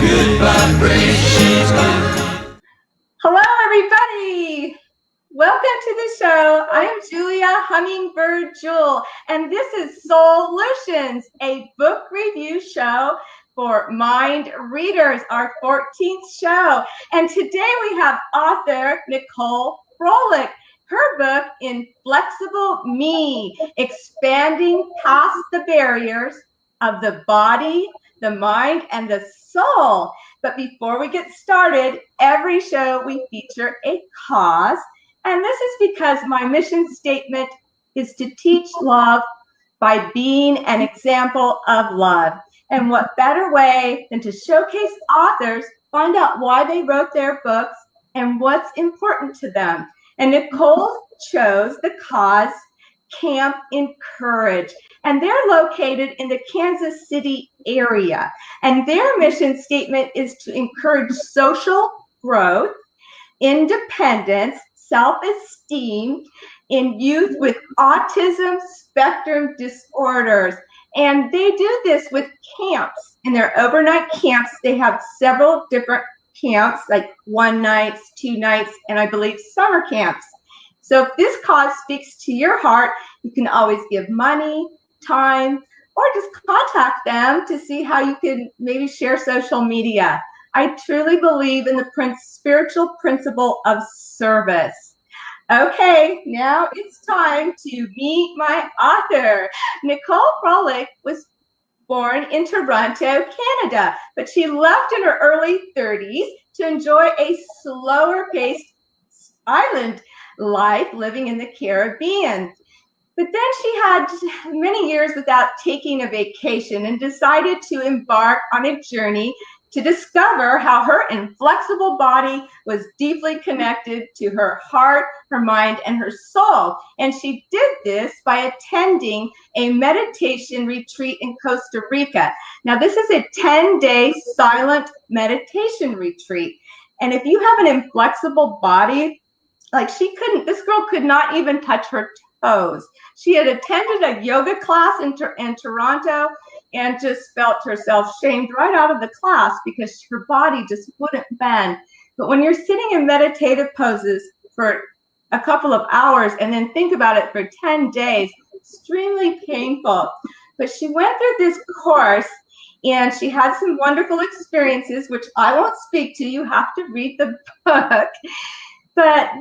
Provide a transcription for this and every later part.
good vibrations. Hello, everybody. Welcome to the show. I am Julia Hummingbird Jewel, and this is SOUL-utions, a book review show for mind readers, our 14th show. And today we have author Nicole Frolick. Her book, Inflexible Me, Expanding Past the Barriers of the Body, the Mind, and the Soul. But before we get started, every show we feature a cause. And this is because my mission statement is to teach love by being an example of love. And what better way than to showcase authors, find out why they wrote their books and what's important to them. And Nicole chose the cause Camp Encourage, and they're located in the Kansas City area. And their mission statement is to encourage social growth, independence, self-esteem in youth with autism spectrum disorders. And they do this with camps. In their overnight camps, they have several different camps, like 1 night, 2 nights, and I believe summer camps. So if this cause speaks to your heart, you can always give money, time, or just contact them to see how you can maybe share social media. I truly believe in the spiritual principle of service. Okay, now it's time to meet my author. Nicole Frolick was born in Toronto, Canada, but she left in her early 30s to enjoy a slower paced island life living in the Caribbean. But then she had many years without taking a vacation and decided to embark on a journey to discover how her inflexible body was deeply connected to her heart, her mind, and her soul. And she did this by attending a meditation retreat in Costa Rica. Now, this is a 10-day silent meditation retreat. And if you have an inflexible body, like this girl could not even touch her toes. She had attended a yoga class in Toronto and just felt herself shamed right out of the class because her body just wouldn't bend. But when you're sitting in meditative poses for a couple of hours and then think about it for 10 days, extremely painful. But she went through this course and she had some wonderful experiences, which I won't speak to. You have to read the book. But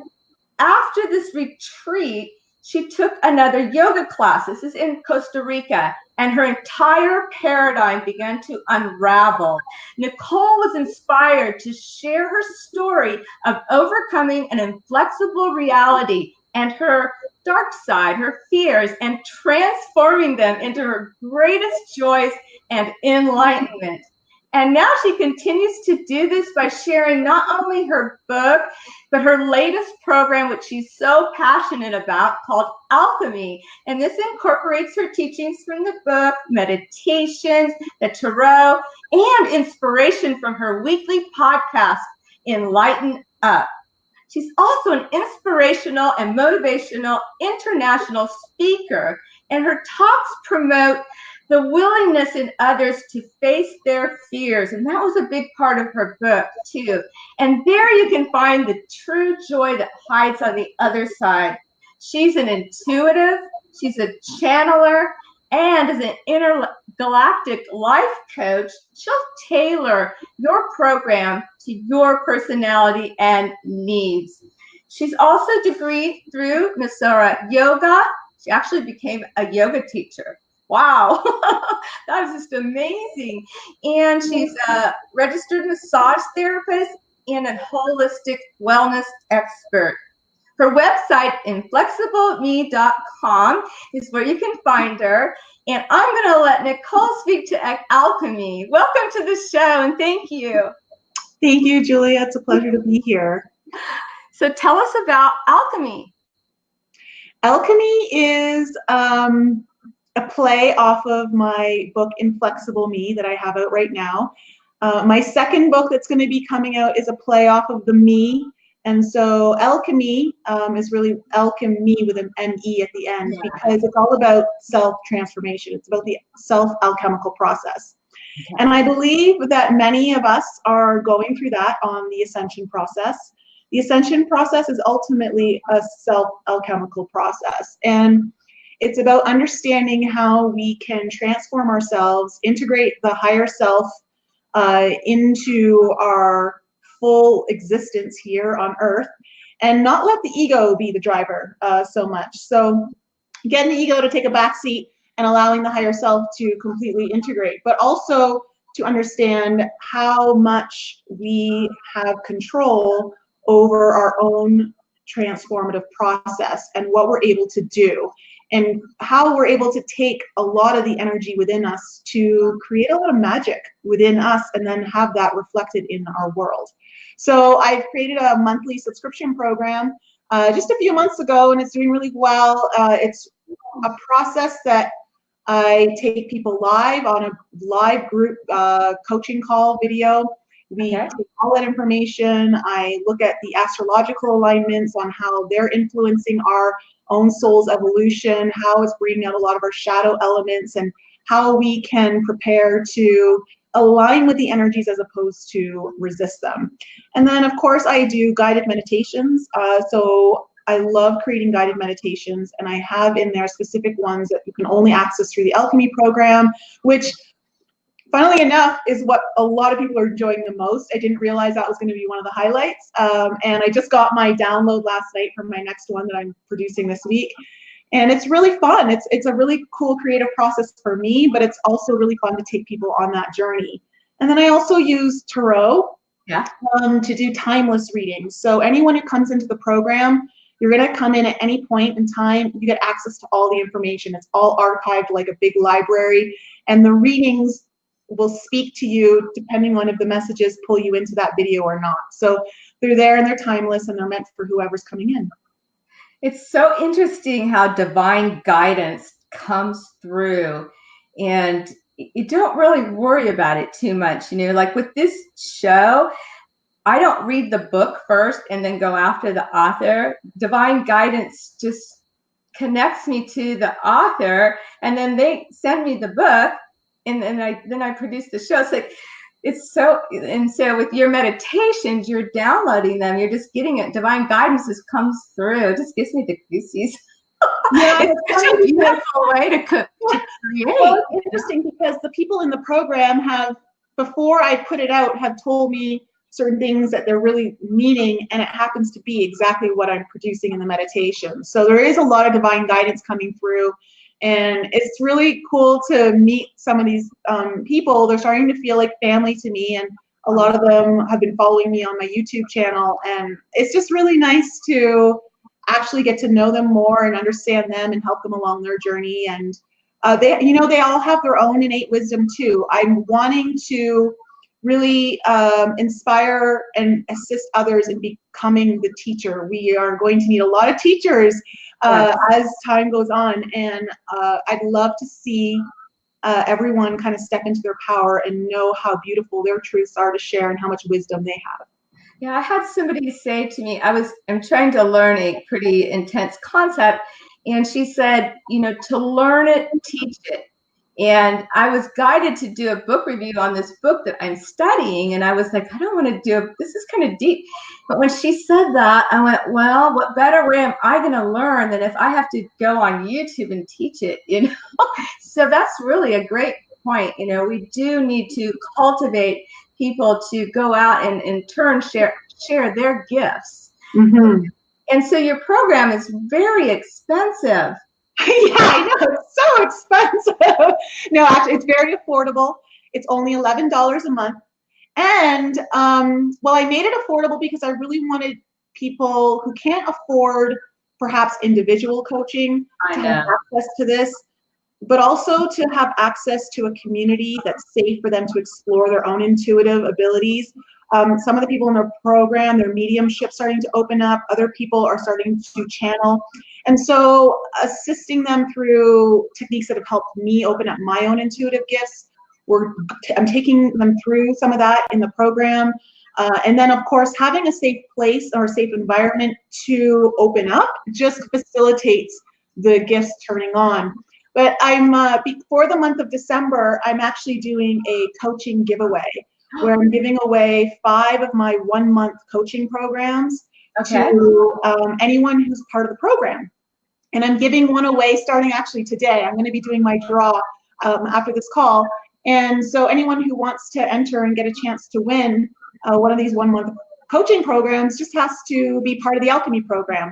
after this retreat, she took another yoga class. This is in Costa Rica, and her entire paradigm began to unravel. Nicole was inspired to share her story of overcoming an inflexible reality and her dark side, her fears, and transforming them into her greatest joys and enlightenment. And now she continues to do this by sharing not only her book, but her latest program, which she's so passionate about, called Alchemy. And this incorporates her teachings from the book, meditations, the tarot, and inspiration from her weekly podcast, Enlighten Up. She's also an inspirational and motivational international speaker, and her talks promote the willingness in others to face their fears. And that was a big part of her book, too. And there you can find the true joy that hides on the other side. She's an intuitive, she's a channeler, and as an intergalactic life coach, she'll tailor your program to your personality and needs. She's also degreed through Nasara Yoga. She actually became a yoga teacher. Wow, that was just amazing. And she's a registered massage therapist and a holistic wellness expert. Her website, inflexibleme.com, is where you can find her. And I'm going to let Nicole speak to Alchemy. Welcome to the show, and thank you. Thank you, Julia. It's a pleasure to be here. So tell us about Alchemy. Alchemy is a play off of my book, Inflexible Me, that I have out right now. My second book that's going to be coming out is a play off of the Me. And so Alchemy is really Alchemy with an M-E at the end, because it's all about self-transformation. It's about the self-alchemical process. And I believe that many of us are going through that on the ascension process. The ascension process is ultimately a self-alchemical process. And it's about understanding how we can transform ourselves, integrate the higher self into our full existence here on Earth, and not let the ego be the driver so much. So getting the ego to take a back seat and allowing the higher self to completely integrate, but also to understand how much we have control over our own transformative process and what we're able to do, and how we're able to take a lot of the energy within us to create a lot of magic within us and then have that reflected in our world. So I've created a monthly subscription program just a few months ago, and it's doing really well. It's a process that I take people live on a live group coaching call video. We take all that information. I look at the astrological alignments on how they're influencing our own soul's evolution, how it's bringing out a lot of our shadow elements, and how we can prepare to align with the energies as opposed to resist them. And then, of course, I do guided meditations. So I love creating guided meditations, and I have in there specific ones that you can only access through the Alchemy program, which, funnily enough, is what a lot of people are enjoying the most. I didn't realize that was going to be one of the highlights, and I just got my download last night for my next one that I'm producing this week. And it's really fun. It's a really cool creative process for me, but it's also really fun to take people on that journey. And then I also use tarot to do timeless readings. So anyone who comes into the program, you're going to come in at any point in time. You get access to all the information. It's all archived like a big library. And the readings will speak to you depending on if the messages pull you into that video or not. So they're there and they're timeless and they're meant for whoever's coming in. It's so interesting how divine guidance comes through, and you don't really worry about it too much. You know, like with this show, I don't read the book first and then go after the author. Divine guidance just connects me to the author, and then they send me the book, and then I produce the show. It's like, it's so, and so with your meditations, you're downloading them, you're just getting it. Divine guidance just comes through. It just gives me the goosies. Yeah, it's such a beautiful way to create. Well, it's interesting because the people in the program have, before I put it out, have told me certain things that they're really meaning, and it happens to be exactly what I'm producing in the meditation. So there is a lot of divine guidance coming through. And it's really cool to meet some of these people. They're starting to feel like family to me, and a lot of them have been following me on my YouTube channel. And it's just really nice to actually get to know them more and understand them and help them along their journey. And they, you know, they all have their own innate wisdom too. I'm wanting to really inspire and assist others in becoming the teacher. We are going to need a lot of teachers as time goes on, and I'd love to see everyone kind of step into their power and know how beautiful their truths are to share and how much wisdom they have. Yeah, I had somebody say to me, I'm trying to learn a pretty intense concept, and she said, you know, to learn it, teach it. And I was guided to do a book review on this book that I'm studying, and I was like, I don't want to do this is kind of deep. But when she said that, I went, well, what better way am I going to learn than if I have to go on YouTube and teach it, you know? So that's really a great point. You know, we do need to cultivate people to go out and in turn share their gifts. Mm-hmm. And so your program is very expensive. Yeah, I know, it's so expensive. No, actually, it's very affordable. It's only $11 a month. And, well, I made it affordable because I really wanted people who can't afford perhaps individual coaching to have access to this, but also to have access to a community that's safe for them to explore their own intuitive abilities. Some of the people in the program, their mediumship starting to open up. Other people are starting to channel. And so assisting them through techniques that have helped me open up my own intuitive gifts. I'm taking them through some of that in the program. And then, of course, having a safe place or a safe environment to open up just facilitates the gifts turning on. But I'm before the month of December, I'm actually doing a coaching giveaway where I'm giving away 5 of my 1-month coaching programs to anyone who's part of the program. And I'm giving one away starting actually today. I'm going to be doing my draw after this call. And so anyone who wants to enter and get a chance to win one of these 1-month coaching programs just has to be part of the Alchemy program.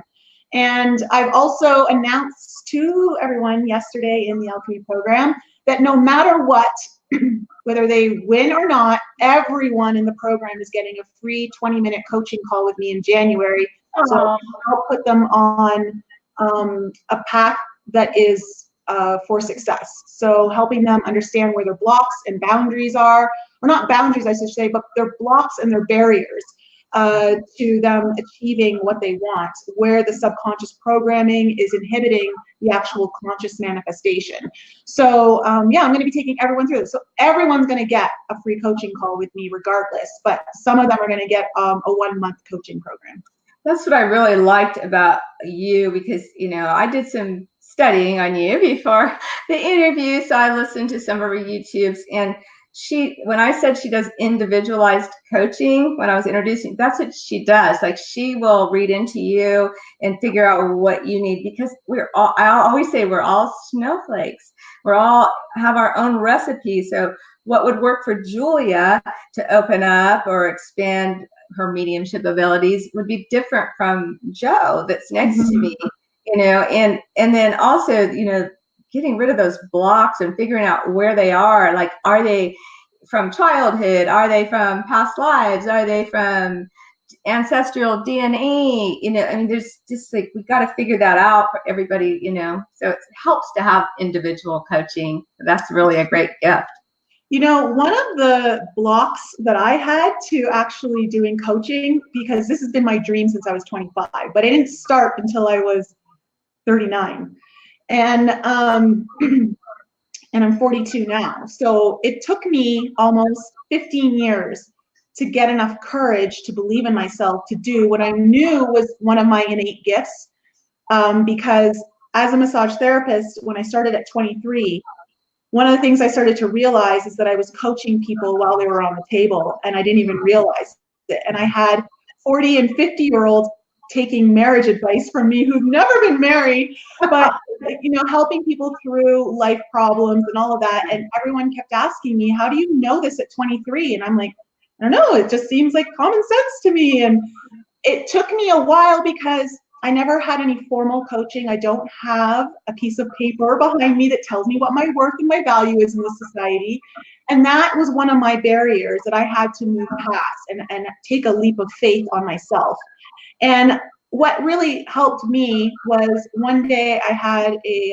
And I've also announced to everyone yesterday in the Alchemy program that no matter what, whether they win or not, everyone in the program is getting a free 20-minute coaching call with me in January. So I'll put them on a path that is for success. So helping them understand where their blocks and boundaries are, or not boundaries, I should say, but their blocks and their barriers to them achieving what they want, where the subconscious programming is inhibiting the actual conscious manifestation. So yeah, I'm going to be taking everyone through this. So everyone's going to get a free coaching call with me regardless, but some of them are going to get a 1-month coaching program. That's what I really liked about you, because, you know, I did some studying on you before the interview, so I listened to some of her YouTubes, and when I said she does individualized coaching, when I was introducing, that's what she does. Like, she will read into you and figure out what you need, because I always say we're all snowflakes. We're all have our own recipe. So what would work for Julia to open up or expand her mediumship abilities would be different from Joe that's next to me, you know, and then also, you know, getting rid of those blocks and figuring out where they are. Like, are they from childhood? Are they from past lives? Are they from ancestral DNA? You know, I mean, there's just like, we got to figure that out for everybody, you know, so it helps to have individual coaching. That's really a great gift. You know, one of the blocks that I had to actually doing coaching, because this has been my dream since I was 25, but I didn't start until I was 39. And and I'm 42 now. So it took me almost 15 years to get enough courage to believe in myself to do what I knew was one of my innate gifts. Because as a massage therapist, when I started at 23, one of the things I started to realize is that I was coaching people while they were on the table, and I didn't even realize it. And I had 40 and 50-year-olds taking marriage advice from me who've never been married, but you know, helping people through life problems and all of that. And everyone kept asking me, how do you know this at 23? And I'm like, I don't know, it just seems like common sense to me. And it took me a while because I never had any formal coaching. I don't have a piece of paper behind me that tells me what my worth and my value is in this society. And that was one of my barriers that I had to move past and take a leap of faith on myself. And what really helped me was one day I had a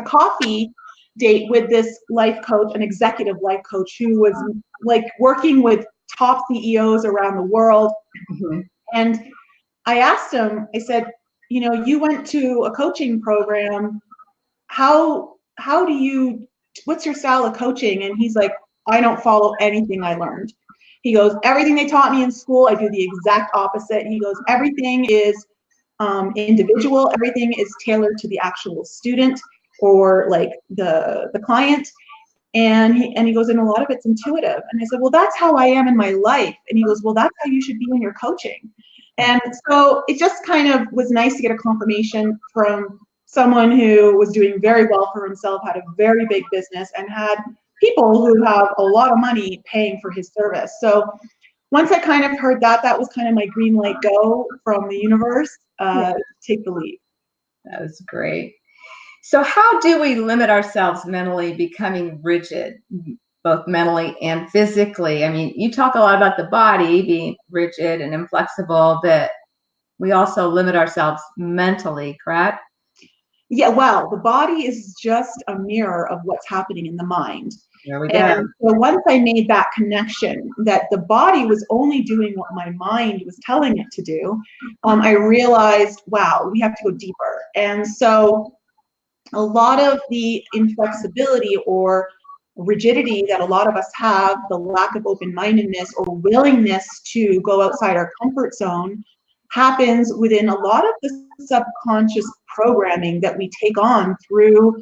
coffee date with this life coach, an executive life coach who was like working with top CEOs around the world. And I asked him, I said, you know, you went to a coaching program. What's your style of coaching? And he's like, I don't follow anything I learned. He goes, everything they taught me in school, I do the exact opposite. He goes, everything is individual. Everything is tailored to the actual student or like the client. And he goes, and a lot of it's intuitive. And I said, well, that's how I am in my life. And he goes, well, that's how you should be in your coaching. And so it just kind of was nice to get a confirmation from someone who was doing very well for himself, had a very big business, and had people who have a lot of money paying for his service. So once I kind of heard that, that was kind of my green light go from the universe, take the lead. That was great. So how do we limit ourselves mentally, becoming rigid, both mentally and physically? I mean, you talk a lot about the body being rigid and inflexible, but we also limit ourselves mentally, correct? Yeah, well, the body is just a mirror of what's happening in the mind. There we go. And so once I made that connection that the body was only doing what my mind was telling it to do, I realized, wow, we have to go deeper. And so a lot of the inflexibility or rigidity that a lot of us have, the lack of open-mindedness or willingness to go outside our comfort zone, happens within a lot of the subconscious programming that we take on through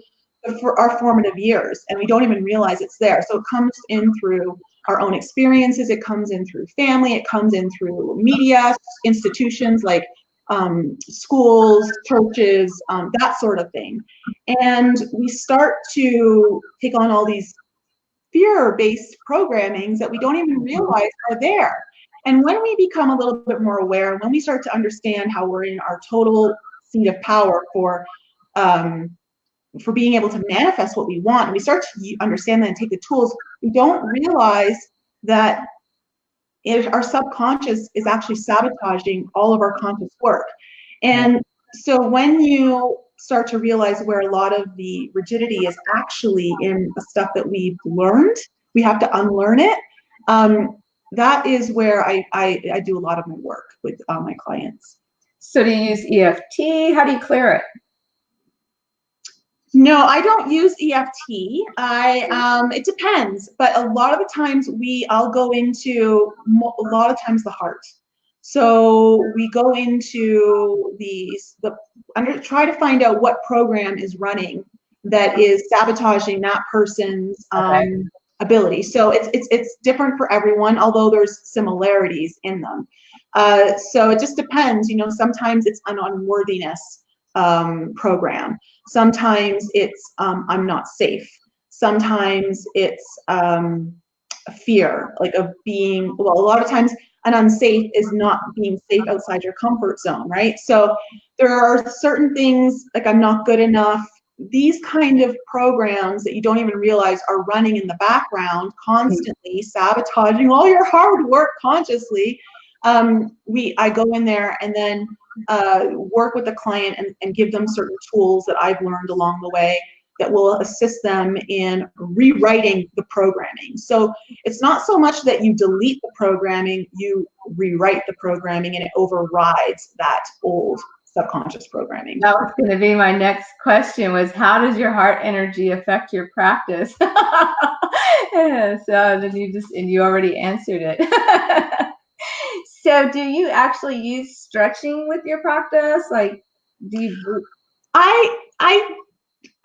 for our formative years, and we don't even realize it's there. So it comes in through our own experiences, it comes in through family, it comes in through media, institutions like schools, churches, that sort of thing. And we start to take on all these fear-based programmings that we don't even realize are there. And when we become a little bit more aware, when we start to understand how we're in our total seat of power for being able to manifest what we want, and we start to understand that and take the tools, we don't realize that our subconscious is actually sabotaging all of our conscious work. And so when you start to realize where a lot of the rigidity is actually in the stuff that we've learned, we have to unlearn it. That is where I do a lot of my work with my clients. So do you use EFT? How do you clear it? No, I don't use EFT. It depends, but a lot of the times I'll go into a lot of times the heart. So we go into try to find out what program is running that is sabotaging that person's ability. So it's different for everyone, although there's similarities in them. So it just depends. You know, sometimes it's an unworthiness program. Sometimes it's I'm not safe. Sometimes it's fear, like of being, well, a lot of times an unsafe is not being safe outside your comfort zone, right? So there are certain things like I'm not good enough. These kind of programs that you don't even realize are running in the background, constantly sabotaging all your hard work consciously. I go in there and then work with the client and give them certain tools that I've learned along the way that will assist them in rewriting the programming. So it's not so much that you delete the programming, you rewrite the programming and it overrides that old subconscious programming. That was going to be my next question, was how does your heart energy affect your practice? Yeah, so then you already answered it. So do you actually use stretching with your practice? Like, do you?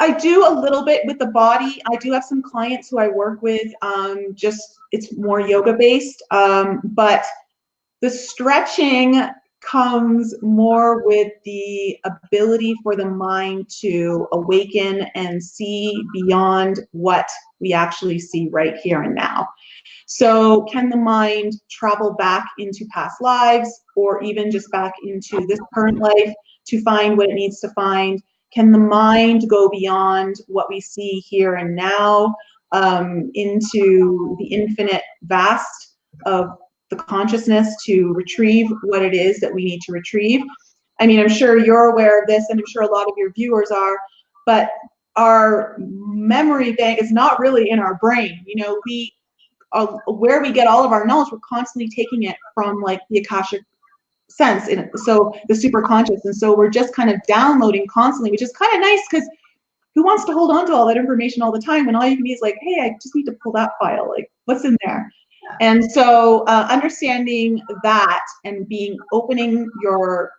I do a little bit with the body. I do have some clients who I work with, it's more yoga based, but the stretching comes more with the ability for the mind to awaken and see beyond what we actually see right here and now. So can the mind travel back into past lives or even just back into this current life to find what it needs to find? Can the mind go beyond what we see here and now into the infinite vast of the consciousness to retrieve what it is that we need to retrieve? I mean, I'm sure you're aware of this, and I'm sure a lot of your viewers are, but our memory bank is not really in our brain. You know, where we get all of our knowledge, we're constantly taking it from like the Akashic sense, so the super conscious, and so we're just kind of downloading constantly, which is kind of nice because who wants to hold on to all that information all the time when all you can be is like, hey, I just need to pull that file, like what's in there? And so understanding that and opening your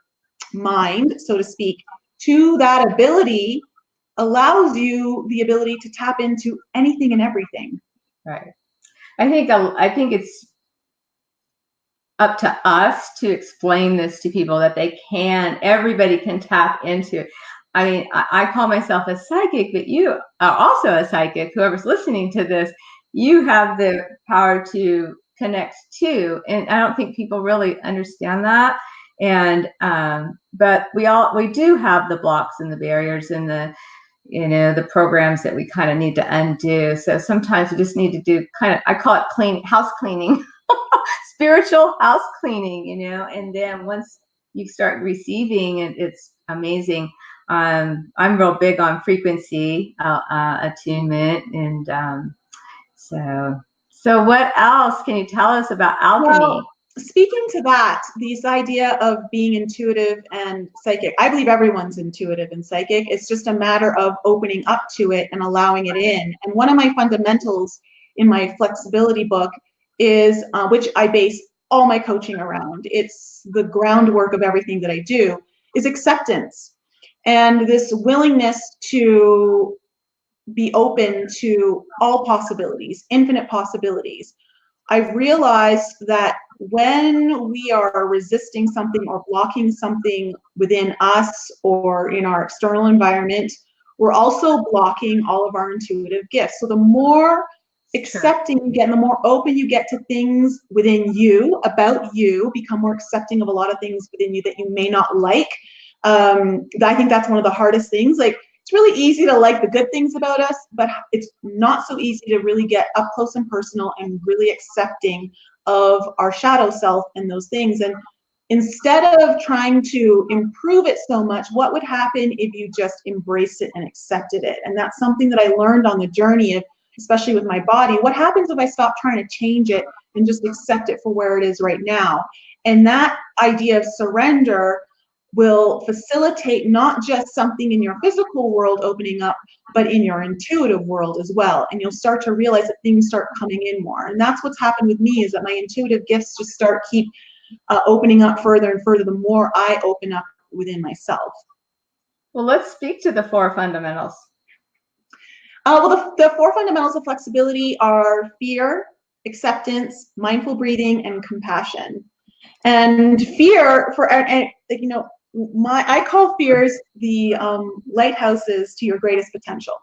mind, so to speak, to that ability allows you the ability to tap into anything and everything. Right. I think it's up to us to explain this to people that everybody can tap into it. I mean, I call myself a psychic, but you are also a psychic. Whoever's listening to this, you have the power to connect to, and I don't think people really understand that. And but we do have the blocks and the barriers and the programs that we kind of need to undo. So sometimes we just need to do I call it house cleaning, spiritual house cleaning, and then once you start receiving it, it's amazing. I'm real big on frequency attunement, and so what else can you tell us about alchemy? Well, speaking to that, this idea of being intuitive and psychic, I believe everyone's intuitive and psychic. It's just a matter of opening up to it and allowing it in. And one of my fundamentals in my flexibility book is, which I base all my coaching around, it's the groundwork of everything that I do, is acceptance. And this willingness to be open to all possibilities, infinite possibilities. I've realized that when we are resisting something or blocking something within us or in our external environment, we're also blocking all of our intuitive gifts. So the more accepting you get and the more open you get to things within you, about you, become more accepting of a lot of things within you that you may not like. I think that's one of the hardest things. Like, it's really easy to like the good things about us, but it's not so easy to really get up close and personal and really accepting of our shadow self and those things. And instead of trying to improve it so much, what would happen if you just embraced it and accepted it? And that's something that I learned on the journey of, especially with my body. What happens if I stop trying to change it and just accept it for where it is right now? And that idea of surrender will facilitate not just something in your physical world opening up, but in your intuitive world as well. And you'll start to realize that things start coming in more. And that's what's happened with me, is that my intuitive gifts just keep opening up further and further the more I open up within myself. Well, let's speak to the 4 fundamentals. Well, the 4 fundamentals of flexibility are fear, acceptance, mindful breathing, and compassion. And fear, I call fears the lighthouses to your greatest potential.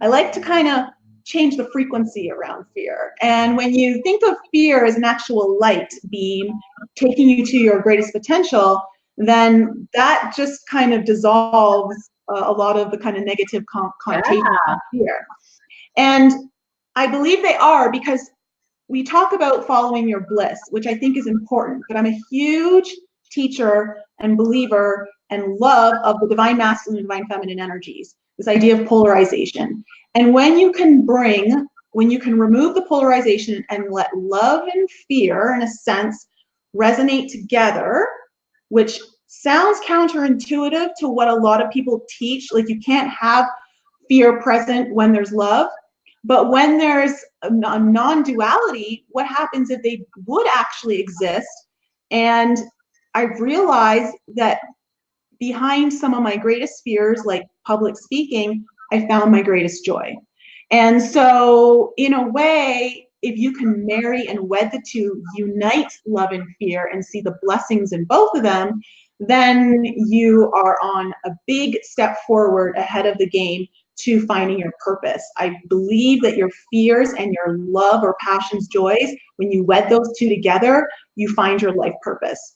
I like to kind of change the frequency around fear. And when you think of fear as an actual light beam taking you to your greatest potential, then that just kind of dissolves a lot of the kind of negative connotations of fear. And I believe they are, because we talk about following your bliss, which I think is important, but I'm a huge teacher and believer and love of the divine masculine and divine feminine energies, this idea of polarization. And when you can remove the polarization and let love and fear, in a sense, resonate together, which sounds counterintuitive to what a lot of people teach, like you can't have fear present when there's love. But when there's a non-duality, what happens if they would actually exist? And I've realized that behind some of my greatest fears, like public speaking, I found my greatest joy. And so in a way, if you can marry and wed the two, unite love and fear and see the blessings in both of them, then you are on a big step forward ahead of the game to finding your purpose. I believe that your fears and your love or passions, joys, when you wed those two together, you find your life purpose.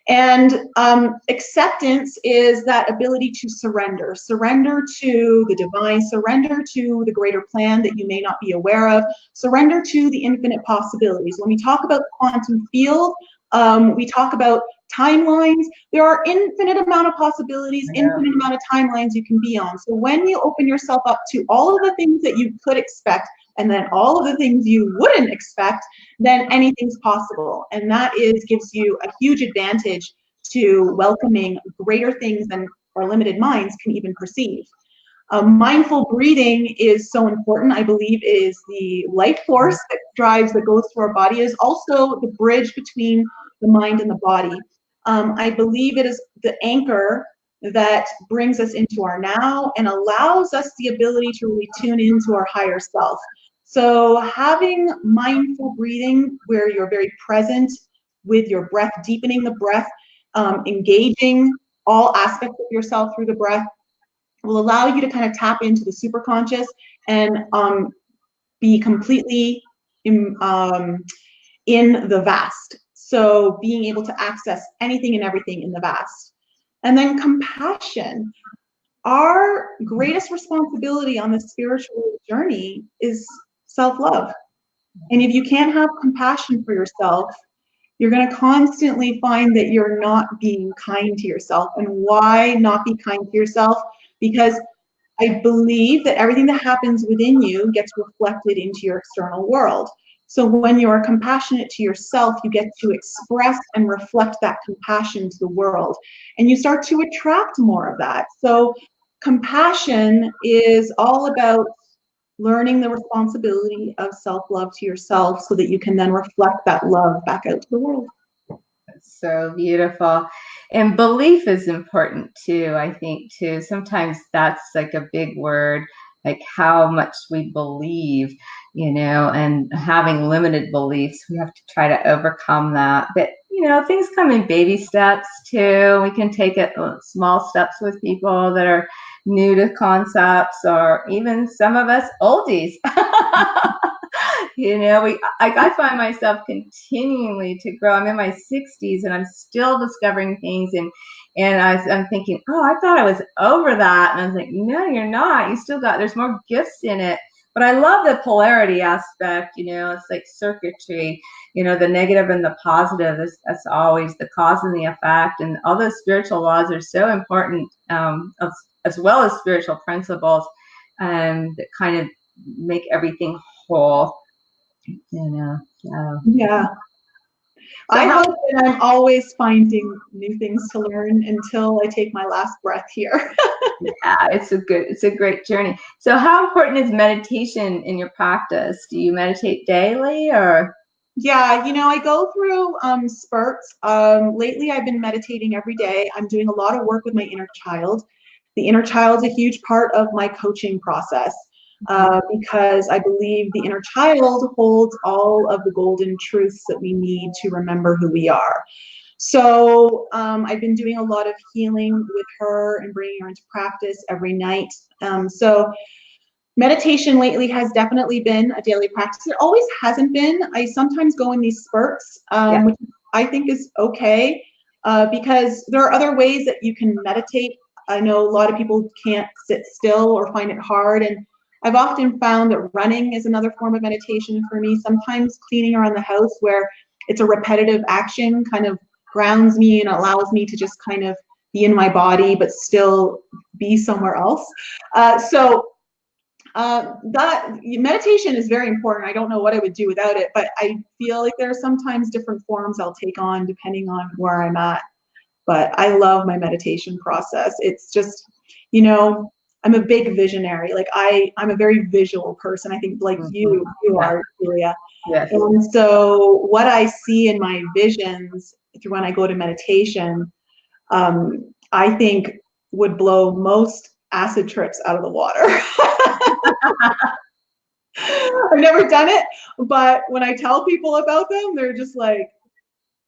And acceptance is that ability to surrender to the divine, surrender to the greater plan that you may not be aware of, surrender to the infinite possibilities. When we talk about quantum field, we talk about timelines. There are infinite amount of possibilities, infinite amount of timelines you can be on. So when you open yourself up to all of the things that you could expect, and then all of the things you wouldn't expect, then anything's possible. And that gives you a huge advantage to welcoming greater things than our limited minds can even perceive. Mindful breathing is so important. I believe it is the life force that goes through our body. It is also the bridge between the mind and the body. I believe it is the anchor that brings us into our now and allows us the ability to really tune into our higher self. So having mindful breathing where you're very present with your breath, deepening the breath, engaging all aspects of yourself through the breath, will allow you to kind of tap into the superconscious and be completely in the vast. So being able to access anything and everything in the vast. And then compassion. Our greatest responsibility on the spiritual journey is self-love. And if you can't have compassion for yourself, you're going to constantly find that you're not being kind to yourself. And why not be kind to yourself? Because I believe that everything that happens within you gets reflected into your external world. So when you are compassionate to yourself, you get to express and reflect that compassion to the world. And you start to attract more of that. So compassion is all about learning the responsibility of self-love to yourself so that you can then reflect that love back out to the world. That's so beautiful. And belief is important too, I think, too. Sometimes that's like a big word like how much we believe, and having limited beliefs, we have to try to overcome that. But, things come in baby steps too. We can take it small steps with people that are new to concepts, or even some of us oldies. I find myself continually to grow. I'm in my 60s and I'm still discovering things, and I'm thinking, oh, I thought I was over that. And I was like, no, you're not. You still there's more gifts in it. But I love the polarity aspect, it's like circuitry, the negative and the positive. That's always the cause and the effect. And all those spiritual laws are so important, as well as spiritual principles, that kind of make everything whole, So. Yeah. I hope that I'm always finding new things to learn until I take my last breath here. Yeah, it's a great journey. So how important is meditation in your practice? Do you meditate daily, or? Yeah, I go through spurts. Lately, I've been meditating every day. I'm doing a lot of work with my inner child. The inner child's a huge part of my coaching process, because I believe the inner child holds all of the golden truths that we need to remember who we are. So I've been doing a lot of healing with her and bringing her into practice every night. So meditation lately has definitely been a daily practice. It always hasn't been. I sometimes go in these spurts, which I think is okay, because there are other ways that you can meditate. I know a lot of people can't sit still or find it hard, and I've often found that running is another form of meditation for me. Sometimes cleaning around the house, where it's a repetitive action, kind of grounds me and allows me to just kind of be in my body but still be somewhere else. That meditation is very important. I don't know what I would do without it, but I feel like there are sometimes different forms I'll take on depending on where I'm at. But I love my meditation process. It's just, I'm a big visionary. Like I'm a very visual person. I think like you are, Julia. Yes. And so what I see in my visions through when I go to meditation, I think would blow most acid trips out of the water. I've never done it, but when I tell people about them, they're just like,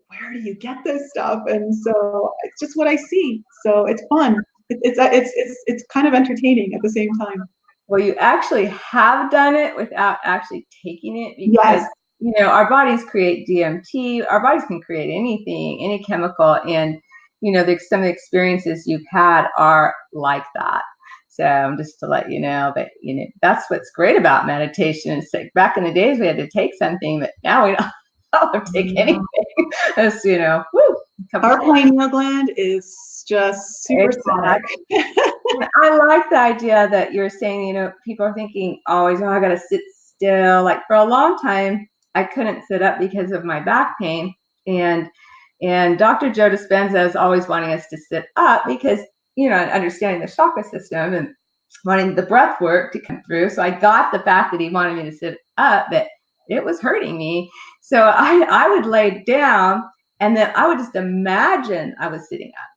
where do you get this stuff? And so it's just what I see. So it's fun. It's kind of entertaining at the same time. Well, you actually have done it without actually taking it, because our bodies create DMT. Our bodies can create anything, any chemical, and some of the experiences you've had are like that. So just to let you know that that's what's great about meditation. It's like back in the days we had to take something, but now we don't have to take anything. It's our pineal gland is just super sonic. I like the idea that you're saying, people are thinking always, oh, I got to sit still. Like for a long time, I couldn't sit up because of my back pain. And Dr. Joe Dispenza is always wanting us to sit up because, understanding the chakra system and wanting the breath work to come through. So I got the fact that he wanted me to sit up, but it was hurting me. So I would lay down, and then I would just imagine I was sitting up.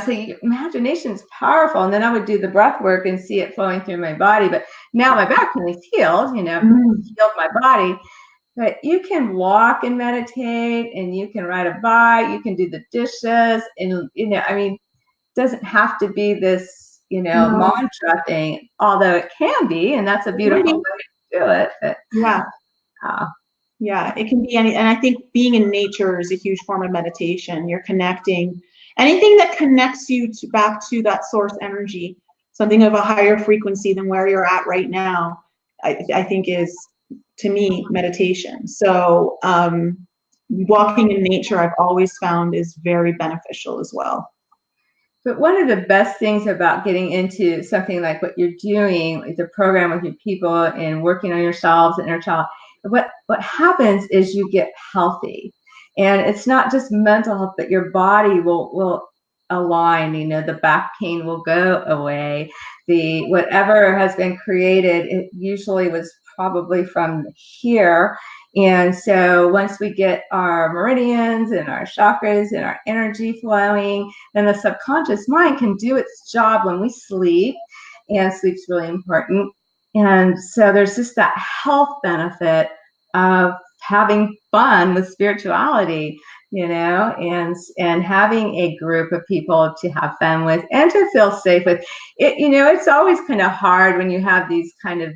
So imagination is powerful. And then I would do the breath work and see it flowing through my body. But now my back pain is healed, healed my body. But you can walk and meditate, and you can ride a bike, you can do the dishes, and it doesn't have to be this, mantra thing, although it can be, and that's a beautiful way to do it. But, yeah, it can be any, and I think being in nature is a huge form of meditation. You're connecting. Anything that connects you back to that source energy, something of a higher frequency than where you're at right now, I think is, to me, meditation. So walking in nature, I've always found, is very beneficial as well. But one of the best things about getting into something like what you're doing, like the program with your people and working on yourselves and inner child, what happens is you get healthy. And it's not just mental health, but your body will align, the back pain will go away. Whatever has been created, it usually was probably from here. And so once we get our meridians and our chakras and our energy flowing, then the subconscious mind can do its job when we sleep. and sleep's really important. And so there's just that health benefit of having fun with spirituality, you know, and having a group of people to have fun with and to feel safe with. It, you know, it's always kind of hard when you have these kind of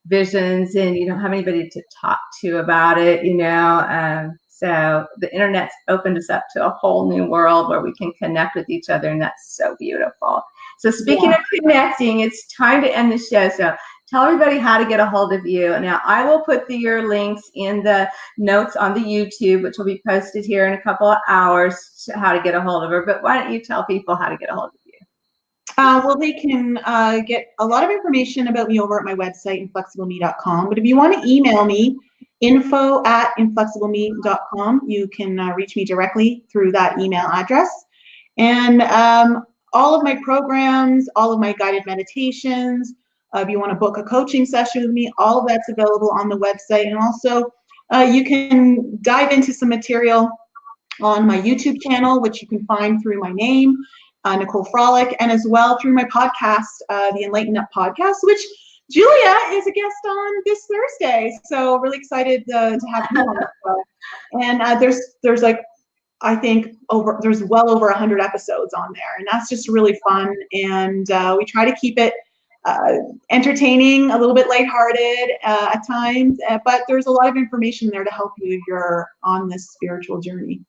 visions and you don't have anybody to talk to about it, you know. So the internet's opened us up to a whole new world where we can connect with each other, and that's so beautiful. So speaking of connecting, it's time to end the show. So tell everybody how to get a hold of you. Now, I will put your links in the notes on the YouTube, which will be posted here in a couple of hours, to how to get a hold of her. But why don't you tell people how to get a hold of you? Well, they can get a lot of information about me over at my website, inflexibleme.com. But if you want to email me, info@inflexibleme.com, you can reach me directly through that email address. And all of my programs, all of my guided meditations, if you want to book a coaching session with me, all of that's available on the website. And also, you can dive into some material on my YouTube channel, which you can find through my name, Nicole Frolick, and as well through my podcast, the Enlighten Up podcast, which Julia is a guest on this Thursday. So really excited to have you on the show. And there's like, I think there's well over 100 episodes on there, and that's just really fun. And we try to keep it entertaining, a little bit lighthearted at times, but there's a lot of information there to help you if you're on this spiritual journey.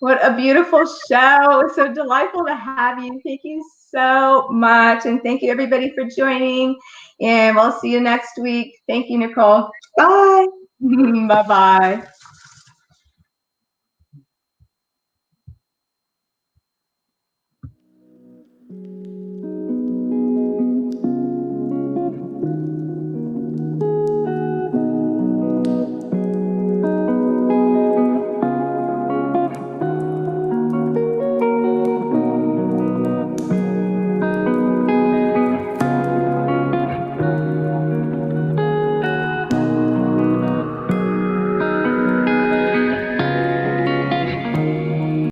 What a beautiful show. It was so delightful to have you. Thank you so much. And thank you, everybody, for joining. And we'll see you next week. Thank you, Nicole. Bye. Bye-bye.